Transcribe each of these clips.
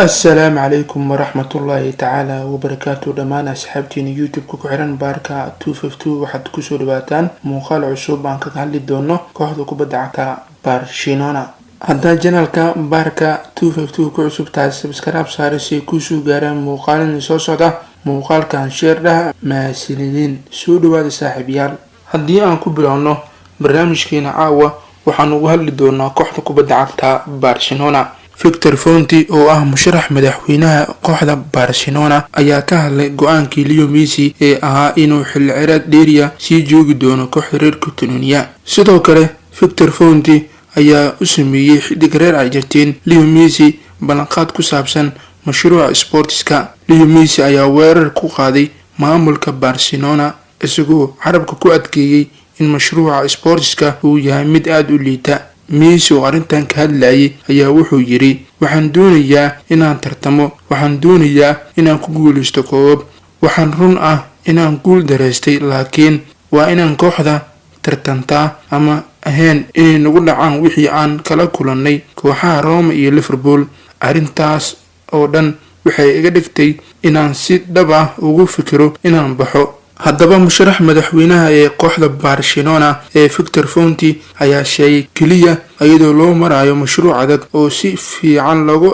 السلام عليكم ورحمة الله تعالى وبركاته. دمان أصحابتي يوتيوب كوكحران باركا 252 waxaad kusoo dhawaataan muuqaal cusub aan ka hadli doono kooxda kubadda cagta Barcelona. hadda channelka Barca 252 ku cusub tahay subscribe saare si ku soo gaaraan muuqaalada soo socda. muuqaalkan share dhaha maasilin soo dhawaada saaxiibayaal. haddii aan ku bilowno barnaamijkeena caawa waxaan ugu hadli doonaa kooxda kubadda cagta Barcelona. Victor Fonti oo ah musharax madaxweynaha kooxda Barcelona ayaa ka hadlay go'aankii Leo Messi ee ahaa inuu xil ciyaareed dheeriya sii joogi doono kooxda reer Catalonia. sidoo kale Victor Fonti ayaa u sameeyay xidig reer Argentina Leo Messi ballanqaad ku saabsan mashruuca sportiska. Leo Messi ayaa weerar ku qaaday maamulka Barcelona isagoo carabka ku adkeeyay in mashruuca sportiska uu yahay mid aad u liita. Messi oo arrintan ka hadlayay ayaa wuxuu yiri waxaan doonayaa inaan tartamo, waxaan doonayaa inaan ku guuleysto koob, waxaan run ah inaan guul dareystay, laakiin waa inaan kooxda tartantaa ama ahayn inay nagu dhacaan wixii aan kala kulannay kooxaha Roma iyo Liverpool. arrintaas oo dhan waxay iga dhigtay inaan si dhab ah ugu fikiro inaan baxo. haddaba musharax madaxweynaha ee kooxda Barcelona ee Victor Fonti ayaa sheegay kaliya iyadoo loo marayo mashruuc adag oo si fiican loogu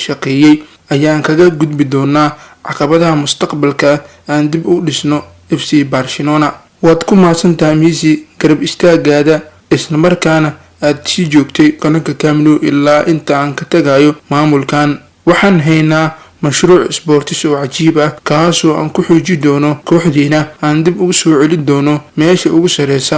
shaqeeyay ayaan kaga gudbi doonaa caqabadaha mustaqbalka aan dib u dhisno FC Barcelona. waad ku mahadsantahay Messi garab istaagaada isla markaana aad sii joogtay qaranka Camp Nou ilaa inta aan ka tagayo maamulkan. waxaan haynaa mashruuc sportis oo cajiib ah kaasoo aan ku xoojin doono kooxdiina aan dib ugu soo celin doono meesha ugu sareysa.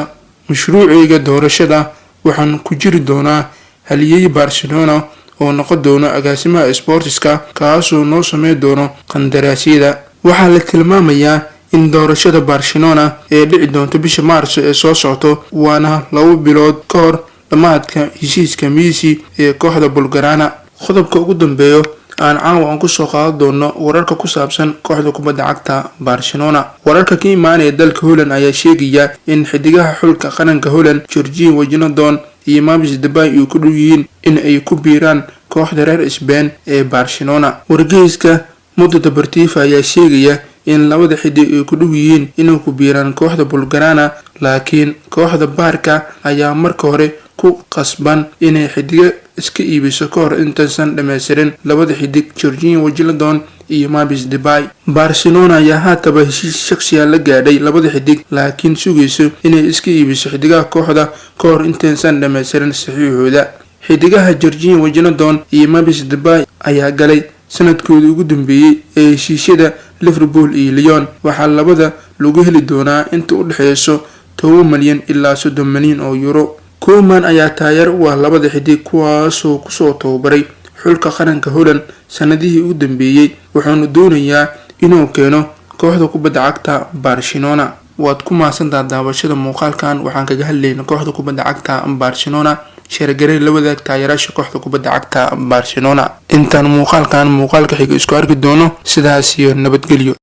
mashruucayga doorashada waxaan ku jiri doonaa haliyey Barcelona oo noqon doono agaasimaha sportiska kaasoo noo sameyn doono qandaraasyada. waxaa la tilmaamayaa in doorashada Barcelona ee dhici doonto bisha Maarso ee soo socto waana 2 bilood ka hor dhamaadka heshiiska Messi ee kooxda Bulgarana. qodobka ugu dambeeyo aan caawa ku soo qaadan doono wararka ku saabsan kooxda kubadda cagta Barcelona. wararka ka imaanaya dalka Holland ayaa sheegaya in xidigaha xulka qaranka Holland Georginio Wijnaldum iyo Memphis Depay ay ku dhow yihiin in ay ku biiraan kooxda reer Spain ee Barcelona. wargeyska Mundo Deportivo ayaa sheegaya in labada xidig ay ku dhow yihiin inay ku biiraan kooxda Bulgarana, laakiin kooxda Barca ayaa marka hore ku qasban inay xidiga iska iibiso ka hor intaysan dhameystirin labada xidig Georginio Wijnaldum iyo Memphis Depay. Barcelona ayaa haataba heshiis shakhsi ah la gaadhay labada xidig, laakiin sugayso inay iska iibiso xidigaha kooxda ka hor intaysan dhameystirin saxiixooda. xidigaha Georginio Wijnaldum iyo Memphis Depay ayaa galay sanadkoodii ugu dambeeyay ee heshiisyada Liverpool iyo Lyon. waxaa labada lagu heli doonaa inta u dhaxeyso 10 milyan ilaa 30 milyan oo euro. Koeman ayaa taageer u ah labada xidig kuwaasoo kusoo tababaray xulka qaranka Holland sanadihii ugu dambeeyay, wuxuuna doonayaa inuu keeno kooxda kubadda cagta Barcelona. waad ku mahadsantahay daawashada muuqaalkan. waxaan kaga hadlaynaa kooxda kubadda cagta Barcelona. sheergaray la wadaag taageerayaasha kooxda kubadda cagta Barcelona. intaan muuqaalka xiga isku arki doono sidaas iyo nabadgelyo.